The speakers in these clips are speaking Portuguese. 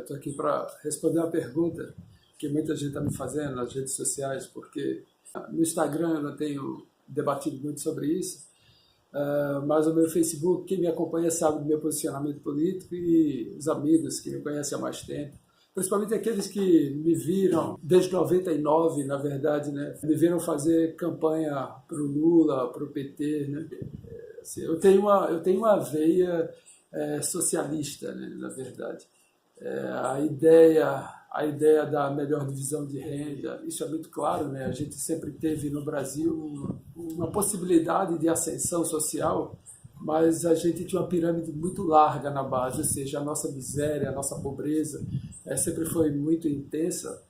Estou aqui para responder uma pergunta que muita gente está me fazendo nas redes sociais, porque no Instagram eu não tenho debatido muito sobre isso, mas o meu Facebook, quem me acompanha sabe do meu posicionamento político, e os amigos que me conhecem há mais tempo, principalmente aqueles que me viram desde 99, na verdade, né? Me viram fazer campanha para o Lula, para o PT, né? Assim, eu tenho uma veia socialista, né, na verdade. A ideia da melhor divisão de renda, isso é muito claro, né? A gente sempre teve no Brasil uma possibilidade de ascensão social, mas a gente tinha uma pirâmide muito larga na base, ou seja, a nossa miséria, a nossa pobreza sempre foi muito intensa,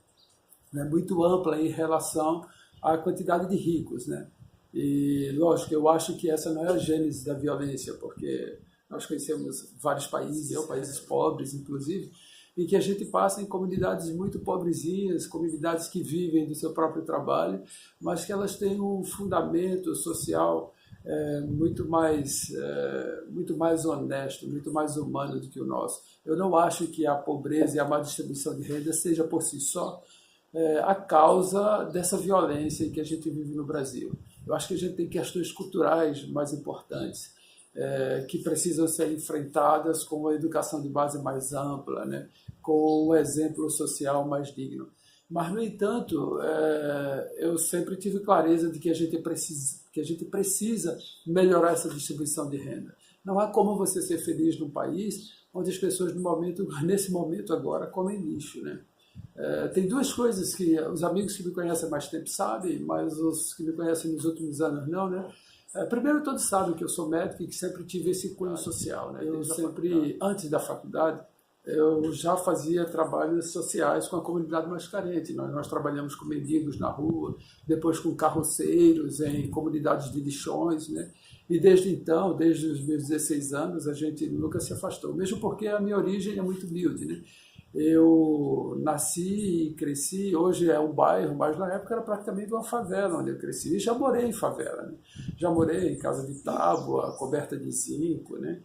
né? Muito ampla em relação à quantidade de ricos, né? E, lógico, eu acho que essa não é a gênese da violência, porque nós conhecemos vários países pobres, inclusive, em que a gente passa em comunidades muito pobrezinhas, comunidades que vivem do seu próprio trabalho, mas que elas têm um fundamento social muito mais honesto, muito mais humano do que o nosso. Eu não acho que a pobreza e a má distribuição de renda seja por si só a causa dessa violência que a gente vive no Brasil. Eu acho que a gente tem questões culturais mais importantes, que precisam ser enfrentadas com uma educação de base mais ampla, né? Com um exemplo social mais digno. Mas, no entanto, eu sempre tive clareza de que a gente precisa melhorar essa distribuição de renda. Não há como você ser feliz num país onde as pessoas, nesse momento agora, comem lixo, né? Tem duas coisas que os amigos que me conhecem há mais tempo sabem, mas os que me conhecem nos últimos anos não, né? Primeiro, todos sabem que eu sou médico e que sempre tive esse cunho social, né? Eu sempre, antes da faculdade, eu já fazia trabalhos sociais com a comunidade mais carente. Nós trabalhamos com mendigos na rua, depois com carroceiros em comunidades de lixões, né? E desde então, desde os meus 16 anos, a gente nunca se afastou, mesmo porque a minha origem é muito humilde, né? Eu nasci e cresci, hoje é um bairro, mas na época era praticamente uma favela onde eu cresci. E já morei em favela, né? Já morei em casa de tábua, coberta de zinco, né?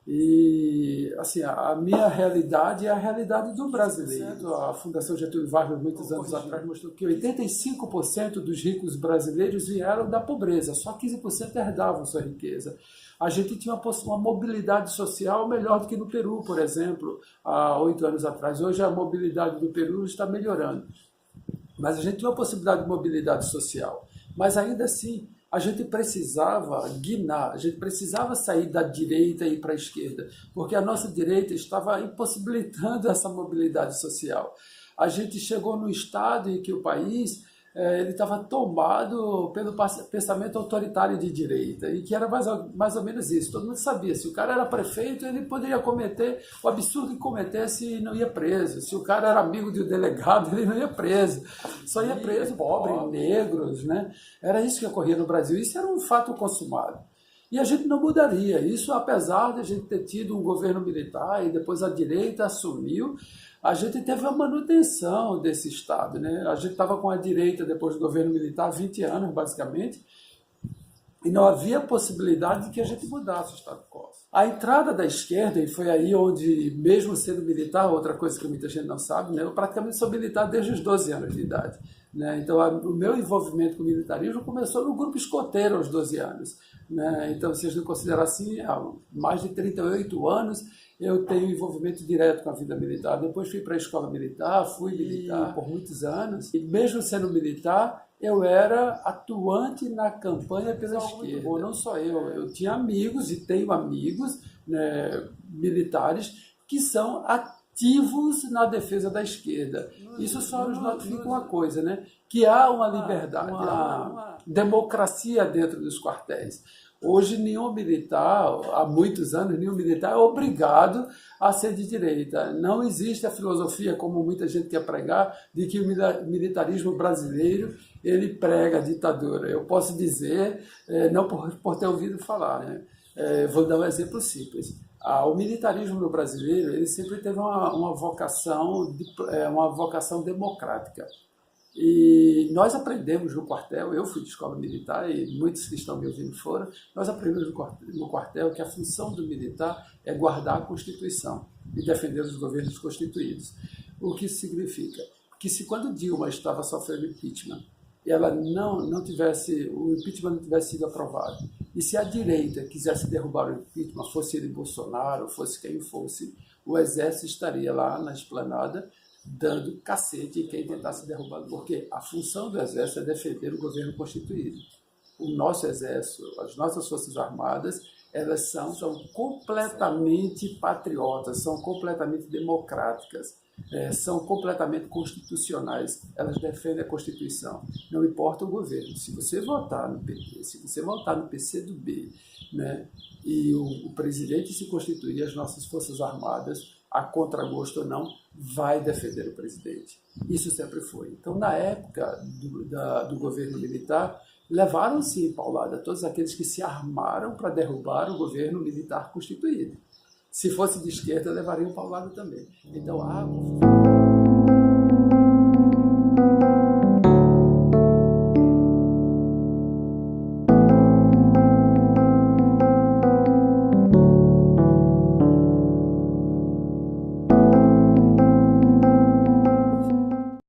E, assim, a minha realidade é a realidade do brasileiro. A Fundação Getúlio Vargas, muitos anos atrás, mostrou que 85% dos ricos brasileiros vieram da pobreza, só 15% herdavam sua riqueza. A gente tinha uma mobilidade social melhor do que no Peru, por exemplo, há 8 anos atrás. Hoje a mobilidade do Peru está melhorando. Mas a gente tinha uma possibilidade de mobilidade social. Mas ainda assim, a gente precisava guinar, a gente precisava sair da direita e ir para a esquerda, porque a nossa direita estava impossibilitando essa mobilidade social. A gente chegou num estado em que o país ele estava tomado pelo pensamento autoritário de direita, e que era mais ou menos isso. Todo mundo sabia, se o cara era prefeito, ele poderia cometer o absurdo que cometesse e não ia preso. Se o cara era amigo de um delegado, ele não ia preso. Só ia preso pobre, negros, né? Era isso que ocorria no Brasil. Isso era um fato consumado. E a gente não mudaria. Isso, apesar de a gente ter tido um governo militar e depois a direita assumiu, a gente teve a manutenção desse Estado, né? A gente estava com a direita depois do governo militar há 20 anos, basicamente, e não havia possibilidade de que a gente mudasse o Estado quo. A entrada da esquerda, e foi aí onde, mesmo sendo militar, outra coisa que muita gente não sabe, né? Eu praticamente sou militar desde os 12 anos de idade, né? Então, o meu envolvimento com o militarismo começou no grupo escoteiro aos 12 anos, né? Então, se a gente considerar assim, há mais de 38 anos, eu tenho envolvimento direto com a vida militar. Depois fui para a escola militar, fui militar por muitos anos, e mesmo sendo militar, eu era atuante na campanha pela esquerda. Bom, não só eu tinha amigos e tenho amigos, né, militares que são ativos na defesa da esquerda. Isso só nos notifica uma coisa, né? Que há uma liberdade, uma democracia dentro dos quartéis. Hoje, nenhum militar, há muitos anos, nenhum militar é obrigado a ser de direita. Não existe a filosofia, como muita gente quer pregar, de que o militarismo brasileiro ele prega a ditadura. Eu posso dizer, não por ter ouvido falar, né? Vou dar um exemplo simples. O militarismo no brasileiro ele sempre teve uma vocação democrática. E nós aprendemos no quartel, eu fui de escola militar e muitos que estão me ouvindo foram, nós aprendemos no quartel que a função do militar é guardar a Constituição. e defender os governos constituídos. O que isso significa? Que se quando Dilma estava sofrendo impeachment, ela não tivesse, o impeachment não tivesse sido aprovado, e se a direita quisesse derrubar o impeachment, fosse ele Bolsonaro, fosse quem fosse, o exército estaria lá na esplanada dando cacete em quem tentasse derrubar, porque a função do exército é defender o governo constituído. O nosso exército, as nossas forças armadas, elas são completamente patriotas, são completamente democráticas, são completamente constitucionais, elas defendem a Constituição, não importa o governo. Se você votar no PT, se você votar no PCdoB, né, e o presidente se constituir, as nossas forças armadas, a contragosto ou não, vai defender o presidente. Isso sempre foi. Então, na época do governo militar, levaram-se paulada todos aqueles que se armaram para derrubar o governo militar constituído. Se fosse de esquerda, levariam paulada também. Então, há